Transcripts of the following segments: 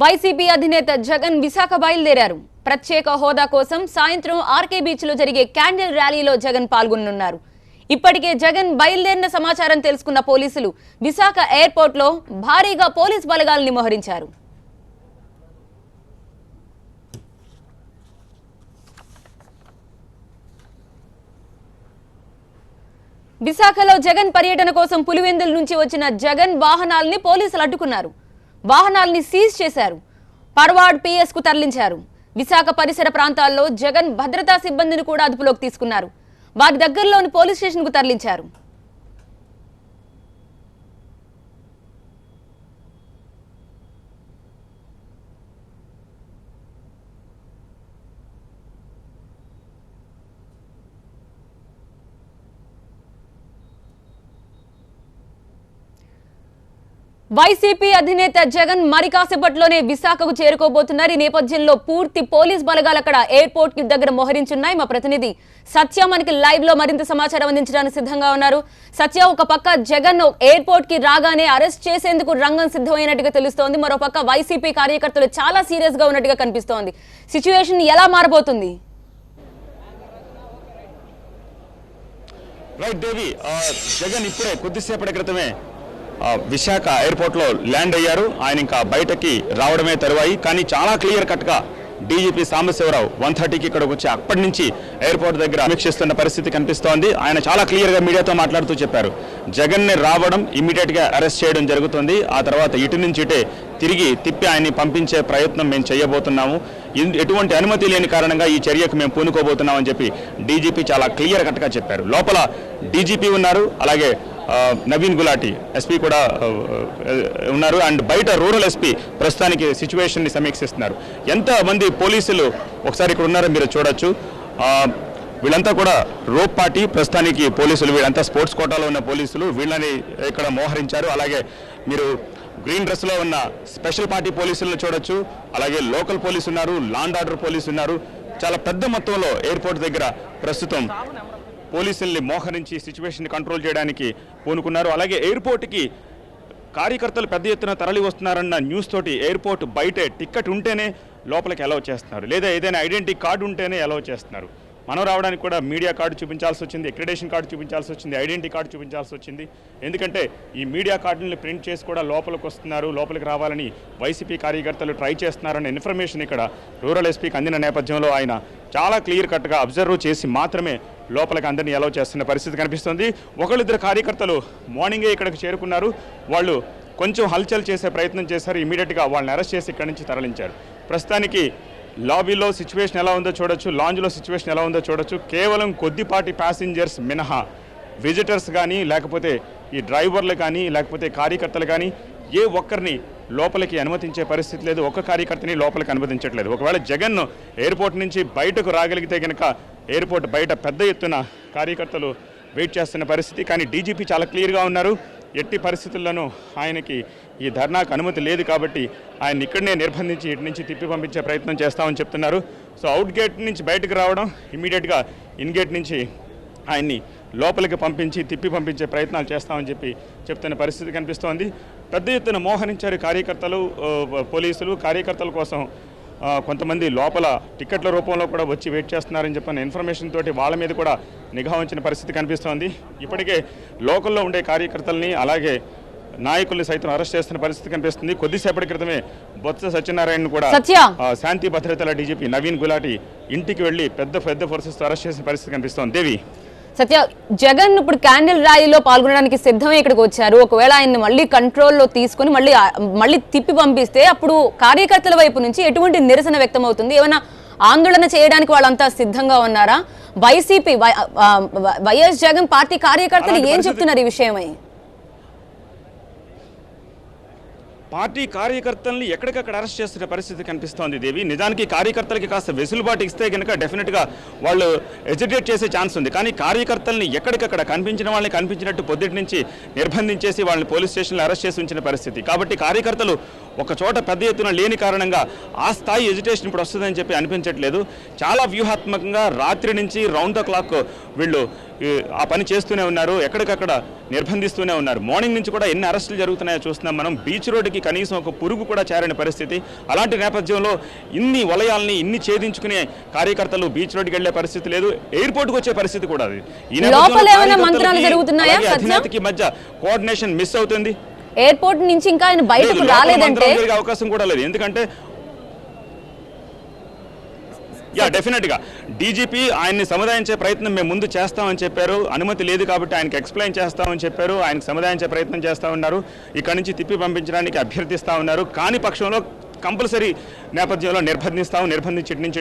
YCP అధినేత జగన్ విశాఖ బయలుదేరారు. ప్రత్యేక హోదా కోసం సాయంత్రం ఆర్కే బీచ్ లో జరిగే క్యాండిల్ ర్యాలీలో జగన్ పాల్గొనున్నారు. ఇప్పటికే జగన్ బయలుదేరిన సమాచారం తెలుసుకున్న పోలీసులు విశాఖ ఎయిర్పోర్ట్ లో భారీగా పోలీస్ బలగాల్ని మోహరించారు. విశాఖలో జగన్ పర్యటన కోసం పులివెందుల నుంచి వచ్చిన జగన్ వాహనాల్ని పోలీసులు అడ్డుకున్నారు. వాహనాల్ని సీజ్ చేశారు. పర్వాడ్ పిఎస్ కు తరలించారు. విశాఖ పరిసర ప్రాంతాల్లో జగన్ భద్రతా సిబ్బందిని కూడా అదుపులోకి తీసుకున్నారు. వారి దగ్గరలోని పోలీస్ స్టేషన్ కు తరలించారు. వైసీపీ అధినేత జగన్ మరి కాసేపట్లోనే విశాఖకు చేరుకోబోతున్నారు. ఈ నేపథ్యంలో పూర్తి పోలీస్ బలగాలు అక్కడ ఎయిర్పోర్ట్ కి దగ్గర మోహరించున్నాయి. మా ప్రతినిధి సత్య మనకి లైవ్ లో మరింత సమాచారం అందించడానికి సిద్ధంగా ఉన్నారు. సత్య, ఒక పక్క జగన్ ఎయిర్పోర్ట్ కి రాగానే అరెస్ట్ చేసేందుకు రంగం సిద్ధమైనట్టుగా తెలుస్తోంది. మరోపక్క వైసీపీ కార్యకర్తలు చాలా సీరియస్ గా ఉన్నట్టుగా కనిపిస్తోంది. సిచ్యువేషన్ ఎలా మారబోతుంది? రైట్ దేవి, జగన్ ఇప్పుడే కొద్దిసేపటి క్రితమే విశాఖ ఎయిర్పోర్ట్లో ల్యాండ్ అయ్యారు. ఆయన ఇంకా బయటకి రావడమే తరువాయి. కానీ చాలా క్లియర్ కట్గా డీజీపీ సాంబశివరావు 1:30కి ఇక్కడికి వచ్చి అప్పటి నుంచి ఎయిర్పోర్ట్ దగ్గర సమీక్షిస్తున్న పరిస్థితి కనిపిస్తోంది. ఆయన చాలా క్లియర్గా మీడియాతో మాట్లాడుతూ చెప్పారు, జగన్ని రావడం ఇమ్మీడియట్గా అరెస్ట్ చేయడం జరుగుతుంది. ఆ తర్వాత ఇటు నుంచి ఇటే తిరిగి తిప్పి ఆయన్ని పంపించే ప్రయత్నం మేము చేయబోతున్నాము. ఎటువంటి అనుమతి లేని కారణంగా ఈ చర్యకు మేము పూనుకోబోతున్నామని చెప్పి డీజీపీ చాలా క్లియర్ కట్గా చెప్పారు. లోపల డీజీపీ ఉన్నారు, అలాగే నవీన్ గులాటి ఎస్పీ కూడా ఉన్నారు. అండ్ బయట రూరల్ ఎస్పీ ప్రస్తుతానికి సిచ్యువేషన్ని సమీక్షిస్తున్నారు. ఎంతమంది పోలీసులు ఒకసారి ఇక్కడ ఉన్నారో మీరు చూడొచ్చు. వీళ్ళంతా కూడా రోప్ పార్టీ ప్రస్తుతానికి పోలీసులు, వీళ్ళంతా స్పోర్ట్స్ కోటాలో ఉన్న పోలీసులు, వీళ్ళని ఇక్కడ మోహరించారు. అలాగే మీరు గ్రీన్ డ్రెస్లో ఉన్న స్పెషల్ పార్టీ పోలీసులను చూడొచ్చు. అలాగే లోకల్ పోలీసు ఉన్నారు, లా అండ్ ఆర్డర్ పోలీసు ఉన్నారు. చాలా పెద్ద మొత్తంలో ఎయిర్పోర్ట్ దగ్గర ప్రస్తుతం పోలీసుల్ని మోహరించి సిచ్యువేషన్ కంట్రోల్ చేయడానికి పూనుకున్నారు. అలాగే ఎయిర్పోర్ట్కి కార్యకర్తలు పెద్ద ఎత్తున తరలి వస్తున్నారన్న న్యూస్ తోటి ఎయిర్పోర్ట్ బయటే టికెట్ ఉంటేనే లోపలికి అలౌ చేస్తున్నారు, లేదా ఏదైనా ఐడెంటిటీ కార్డు ఉంటేనే అలౌ చేస్తున్నారు. మనం రావడానికి కూడా మీడియా కార్డు చూపించాల్సి వచ్చింది, అక్రిడేషన్ కార్డు చూపించాల్సి వచ్చింది, ఐడెంటిటీ కార్డు చూపించాల్సి వచ్చింది. ఎందుకంటే ఈ మీడియా కార్డుని ప్రింట్ చేసి కూడా లోపలికి వస్తున్నారు, లోపలికి రావాలని వైసీపీ కార్యకర్తలు ట్రై చేస్తున్నారన్న ఇన్ఫర్మేషన్ ఇక్కడ రూరల్ ఎస్పీకి అందిన నేపథ్యంలో ఆయన చాలా క్లియర్ కట్గా అబ్జర్వ్ చేసి మాత్రమే లోపలికి అందరినీ అలౌ చేస్తున్న పరిస్థితి కనిపిస్తుంది. ఒకళ్ళిద్దరు కార్యకర్తలు మార్నింగే ఇక్కడికి చేరుకున్నారు. వాళ్ళు కొంచెం హల్చల్ చేసే ప్రయత్నం చేశారు. ఇమీడియట్గా వాళ్ళని అరెస్ట్ చేసి ఇక్కడి నుంచి తరలించారు. ప్రస్తుతానికి లాబీలో సిచ్యువేషన్ ఎలా ఉందో చూడొచ్చు, లాంజ్లో సిచ్యువేషన్ ఎలా ఉందో చూడొచ్చు. కేవలం కొద్దిపాటి ప్యాసింజర్స్ మినహా విజిటర్స్ కానీ, లేకపోతే ఈ డ్రైవర్లు కానీ, లేకపోతే కార్యకర్తలు కానీ ఏ ఒక్కరిని లోపలికి అనుమతించే పరిస్థితి లేదు. ఒక్క కార్యకర్తని లోపలికి అనుమతించట్లేదు. ఒకవేళ జగన్ ఎయిర్పోర్ట్ నుంచి బయటకు రాగలిగితే కనుక ఎయిర్పోర్ట్ బయట పెద్ద ఎత్తున కార్యకర్తలు వెయిట్ చేస్తున్న పరిస్థితి. కానీ డీజీపీ చాలా క్లియర్గా ఉన్నారు, ఎట్టి పరిస్థితుల్లోనూ ఆయనకి ఈ ధర్నాకు అనుమతి లేదు కాబట్టి ఆయన ఇక్కడనే నిర్బంధించి ఇటు నుంచి తిప్పి పంపించే ప్రయత్నం చేస్తామని చెప్తున్నారు. సో అవుట్ గేట్ నుంచి బయటకు రావడం, ఇమీడియట్గా ఇన్ గేట్ నుంచి ఆయన్ని లోపలికి పంపించి తిప్పి పంపించే ప్రయత్నాలు చేస్తామని చెప్పి చెప్తున్న పరిస్థితి కనిపిస్తోంది. పెద్ద ఎత్తున మోహరించారు కార్యకర్తలు, పోలీసులు. కార్యకర్తల కోసం కొంతమంది లోపల టికెట్ల రూపంలో కూడా వచ్చి వెయిట్ చేస్తున్నారని చెప్పిన ఇన్ఫర్మేషన్ తోటి వాళ్ళ మీద కూడా నిఘా ఉంచిన పరిస్థితి కనిపిస్తోంది. ఇప్పటికే లోకల్లో ఉండే కార్యకర్తల్ని, అలాగే నాయకుల్ని సైతం అరెస్ట్ చేస్తున్న పరిస్థితి కనిపిస్తుంది. కొద్దిసేపటి క్రితమే బొత్స సత్యనారాయణ కూడా శాంతి భద్రతల డీజీపీ నవీన్ గులాటి ఇంటికి వెళ్లి పెద్ద ఫోర్సెస్ అరెస్ట్ చేసిన పరిస్థితి కనిపిస్తోంది. దేవి, సత్య, జగన్ ఇప్పుడు క్యాండిల్ ర్యాలీలో పాల్గొనడానికి సిద్ధమే ఇక్కడికి వచ్చారు. ఒకవేళ ఆయన్ని మళ్ళీ కంట్రోల్లో తీసుకుని మళ్ళీ తిప్పి పంపిస్తే అప్పుడు కార్యకర్తల వైపు నుంచి ఎటువంటి నిరసన వ్యక్తం అవుతుంది? ఏమైనా ఆందోళన చేయడానికి వాళ్ళంతా సిద్ధంగా ఉన్నారా? వైసీపీ వైఎస్ జగన్ పార్టీ కార్యకర్తలు ఏం చెప్తున్నారు ఈ విషయమై? పార్టీ కార్యకర్తల్ని ఎక్కడికక్కడ అరెస్ట్ చేస్తున్న పరిస్థితి కనిపిస్తోంది. దేవి, నిజానికి కార్యకర్తలకి కాస్త వెసులుబాటు ఇస్తే కనుక డెఫినెట్గా వాళ్ళు ఎజిటేట్ చేసే ఛాన్స్ ఉంది. కానీ కార్యకర్తల్ని ఎక్కడికక్కడ కనిపించిన వాళ్ళని కనిపించినట్టు పొద్దుటి నుంచి నిర్బంధించేసి వాళ్ళని పోలీస్ స్టేషన్లో అరెస్ట్ చేసి ఉంచిన పరిస్థితి. కాబట్టి కార్యకర్తలు ఒక చోట పెద్ద ఎత్తున లేని కారణంగా ఆ స్థాయి ఎజిటేషన్ ఇప్పుడు వస్తుందని చెప్పి అనిపించట్లేదు. చాలా వ్యూహాత్మకంగా రాత్రి నుంచి రౌండ్ ద క్లాక్ వీళ్ళు ఆ పని చేస్తూనే ఉన్నారు, ఎక్కడికక్కడ నిర్బంధిస్తూనే ఉన్నారు. మార్నింగ్ నుంచి కూడా ఎన్ని అరెస్టులు జరుగుతున్నాయో చూస్తున్నాం మనం. బీచ్ రోడ్డుకి కనీసం ఒక పురుగు కూడా చేరని పరిస్థితి. అలాంటి నేపథ్యంలో ఇన్ని వలయాల్ని ఇన్ని ఛేదించుకునే కార్యకర్తలు బీచ్ రోడ్డుకి వెళ్లే పరిస్థితి లేదు, ఎయిర్పోర్ట్కి వచ్చే పరిస్థితి కూడా అది. అధినేతకి మధ్య కోఆర్డినేషన్ మిస్ అవుతుంది. ఎయిర్పోర్ట్ నుంచి ఇంకా ఆయన బయటకు రాలేదంటే అవకాశం కూడా లేదు. ఎందుకంటే డెఫినెట్ గా డీజీపీ ఆయన్ని సముదాయించే ప్రయత్నం మేము ముందు చేస్తామని చెప్పారు. అనుమతి లేదు కాబట్టి ఆయనకి ఎక్స్ప్లెయిన్ చేస్తామని చెప్పారు. ఆయనకు సముదాయించే ప్రయత్నం చేస్తా ఉన్నారు. ఇక్కడ నుంచి తిప్పి పంపించడానికి అభ్యర్థిస్తా ఉన్నారు. కాని పక్షంలో కంపల్సరీ నేపథ్యంలో నిర్బంధించి ఇటు నుంచి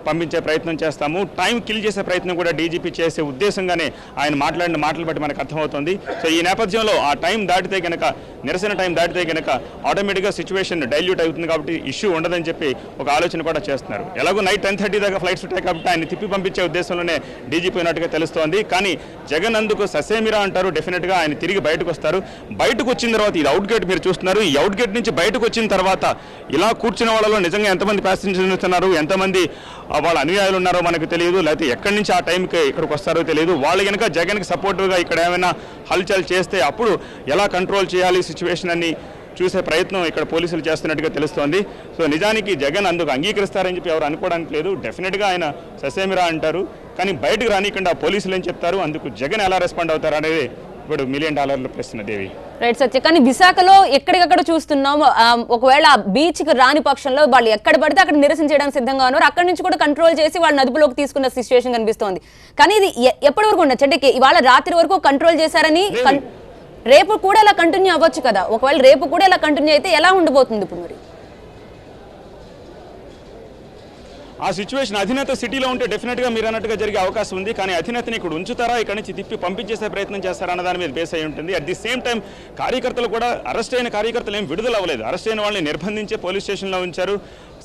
పంపించే ప్రయత్నం చేస్తాము. టైం కిల్ చేసే ప్రయత్నం కూడా డీజీపీ చేసే ఉద్దేశంగానే ఆయన మాట్లాడిన మాటలు బట్టి మనకు అర్థమవుతుంది. సో ఈ నేపథ్యంలో ఆ టైం దాటితే కనుక, నిరసన టైం దాటితే కనుక ఆటోమేటిక్గా సిచ్యువేషన్ డైల్యూట్ అవుతుంది కాబట్టి ఇష్యూ ఉండదని చెప్పి ఒక ఆలోచన కూడా చేస్తున్నారు. ఎలాగో నైట్ 10:30 దాకా ఫ్లైట్స్ ఉంటాయి కాబట్టి ఆయన తిప్పి పంపించే ఉద్దేశంలోనే డీజీపీ ఉన్నట్టుగా తెలుస్తోంది. కానీ జగన్ అందుకు ససేమిరా అంటారు. డెఫినెట్గా ఆయన తిరిగి బయటకు వస్తారు. బయటకు వచ్చిన తర్వాత ఇది అవుట్ గేట్ మీరు చూస్తున్నారు. ఈ అవుట్ గేట్ నుంచి బయటకు వచ్చిన తర్వాత ఇలా కూర్చున్న వాళ్ళలో నిజంగా ఎంతమంది ప్యాసింజర్లు ఉన్నారు, ఎంతమంది వాళ్ళ అనుయాయులు ఉన్నారో మనకు తెలియదు, లేకపోతే ఎక్కడి నుంచి ఆ టైంకి ఇక్కడికి వస్తారో తెలియదు. వాళ్ళు కనుక జగన్కి సపోర్టివ్గా ఇక్కడ ఏమైనా హల్చల్ చేస్తే అప్పుడు ఎలా కంట్రోల్ చేయాలి సిచ్యువేషన్ అని చూసే ప్రయత్నం ఇక్కడ పోలీసులు చేస్తున్నట్టుగా తెలుస్తోంది. సో నిజానికి జగన్ అందుకు అంగీకరిస్తారని చెప్పి ఎవరు అనుకోవడానికి లేదు. డెఫినెట్గా ఆయన ససేమిరా అంటారు. కానీ బయటకు రానికుండా పోలీసులు ఏం చెప్తారు, అందుకు జగన్ ఎలా రెస్పాండ్ అవుతారు అనేది ఇప్పుడు $1 మిలియన్ ప్రశ్న దేవి. రైట్ సత్య, కానీ విశాఖలో ఎక్కడికక్కడ చూస్తున్నాం, ఒకవేళ బీచ్ కి రాని పక్షంలో వాళ్ళు ఎక్కడ పడితే అక్కడ నిరసన చేయడానికి సిద్ధంగా ఉన్నారు. అక్కడి నుంచి కూడా కంట్రోల్ చేసి వాళ్ళు అదుపులోకి తీసుకున్న సిచ్యువేషన్ కనిపిస్తోంది. కానీ ఇది ఎప్పటి వరకు ఉండొచ్చు అంటే ఇవాళ రాత్రి వరకు కంట్రోల్ చేశారని, రేపు కూడా ఇలా కంటిన్యూ అవ్వచ్చు కదా. ఒకవేళ రేపు కూడా ఇలా కంటిన్యూ అయితే ఎలా ఉండబోతుంది ఇప్పుడు మరి? ఆ సిచ్యువేషన్ అధినేత సిటీలో ఉంటే డెఫినెట్గా మీరు అన్నట్టుగా జరిగే అవకాశం ఉంది. కానీ అధినేతని ఇక్కడ ఉంచుతారా, ఇక్కడ నుంచి తిప్పి పంపించేసే ప్రయత్నం చేస్తారా అన్న దాని మీద బేస్ అయి ఉంటుంది. అట్ ది సేమ్ టైం కార్యకర్తలు కూడా, అరెస్ట్ అయిన కార్యకర్తలు ఏం విడుదల అవ్వలేదు. అరెస్ట్ అయిన వాళ్ళని నిర్బంధించే పోలీస్ స్టేషన్లో ఉంచారు,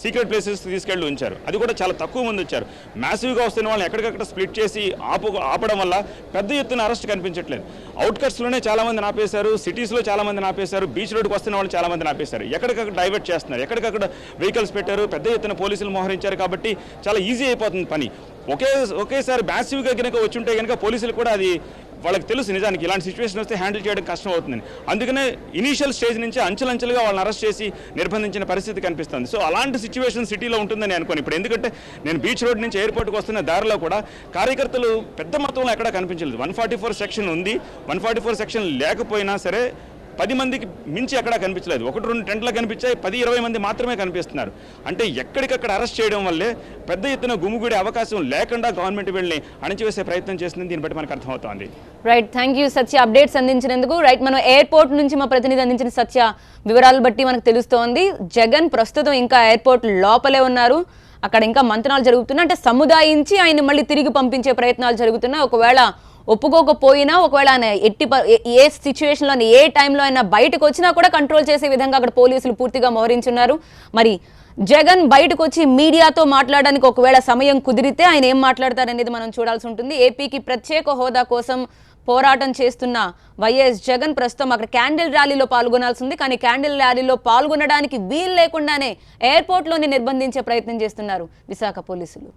సీక్రెట్ ప్లేసెస్ తీసుకెళ్లి ఉంచారు. అది కూడా చాలా తక్కువ మంది వచ్చారు. మ్యాసివ్గా వస్తున్న వాళ్ళని ఎక్కడికక్కడ స్ప్లిట్ చేసి ఆపడం వల్ల పెద్ద ఎత్తున అరెస్ట్ కనిపించట్లేదు. అవుట్కట్స్లోనే చాలా మంది ఆపేశారు, సిటీస్లో చాలా మంది ఆపేశారు, బీచ్ రోడ్డుకి వస్తున్న వాళ్ళు చాలా మంది ఆపేశారు. ఎక్కడికక్కడ డైవర్ట్ చేస్తున్నారు, ఎక్కడికక్కడ వెహికల్స్ పెట్టారు, పెద్ద ఎత్తున పోలీసులు మోహరించారు. కాబట్టి చాలా ఈజీ అయిపోతుంది పని. ఒకేసారి మ్యాసివ్గా కనుక వచ్చి ఉంటే కనుక పోలీసులు కూడా అది వాళ్ళకి తెలుసు నిజానికి ఇలాంటి సిచ్యువేషన్ వస్తే హ్యాండిల్ చేయడం కష్టం అవుతుందని. అందుకనే ఇనీషియల్ స్టేజ్ నుంచి అంచెలంచెలుగా వాళ్ళని అరెస్ట్ చేసి నిర్బంధించిన పరిస్థితి కనిపిస్తుంది. సో అలాంటి సిచ్యువేషన్ సిటీలో ఉంటుందని అనుకోని ఇప్పుడు. ఎందుకంటే నేను బీచ్ రోడ్ నుంచి ఎయిర్పోర్ట్కి వస్తున్న దారిలో కూడా కార్యకర్తలు పెద్ద మొత్తంలో ఎక్కడా కనిపించలేదు. 144 సెక్షన్ ఉంది. 144 సెక్షన్ లేకపోయినా సరే 10 మందికి మించి ఎక్కడా కనిపించలేదు. 1-2 టెంట్లు కనిపించాయి, 10-20 మంది మాత్రమే కనిపిస్తున్నారు. అంటే ఎక్కడికక్కడ అరెస్ట్ చేయడం వల్లే పెద్ద ఎత్తున గుమిగూడే అవకాశం లేకుండా గవర్నమెంట్ వీళ్ళని అణచివేసే ప్రయత్నం చేస్తుంది. దీన్ని బట్టి మనకు అర్థమవుతోంది. Right, thank you Satya updates అందించినందుకు. రైట్, మనం ఎయిర్పోర్ట్ నుంచి మా ప్రతినిధి అందించిన సత్య వివరాలు బట్టి మనకు తెలుస్తోంది జగన్ ప్రస్తుతం ఇంకా ఎయిర్పోర్ట్ లోపలే ఉన్నారు. అక్కడ ఇంకా మంతనాలు జరుగుతున్నాయి. అంటే సముదాయించి ఆయన మళ్ళీ తిరిగి పంపించే ప్రయత్నాలు జరుగుతున్నాయి. ఒకవేళ ఒప్పుకోకపోయినా, ఒకవేళ ఆయన ఏ సిచ్యువేషన్లో ఏ టైంలో అయినా బయటకు వచ్చినా కూడా కంట్రోల్ చేసే విధంగా అక్కడ పోలీసులు పూర్తిగా మోహరించున్నారు. మరి జగన్ బయటకు వచ్చి మీడియాతో మాట్లాడడానికి ఒకవేళ సమయం కుదిరితే ఆయన ఏం మాట్లాడతారనేది మనం చూడాల్సి ఉంటుంది. ఏపీకి ప్రత్యేక హోదా కోసం పోరాటం చేస్తున్న వైఎస్ జగన్ ప్రస్తుతం అక్కడ క్యాండిల్ ర్యాలీలో పాల్గొనాల్సి ఉంది. కానీ క్యాండిల్ ర్యాలీలో పాల్గొనడానికి వీలు లేకుండానే ఎయిర్పోర్ట్లోనే నిర్బంధించే ప్రయత్నం చేస్తున్నారు విశాఖ పోలీసులు.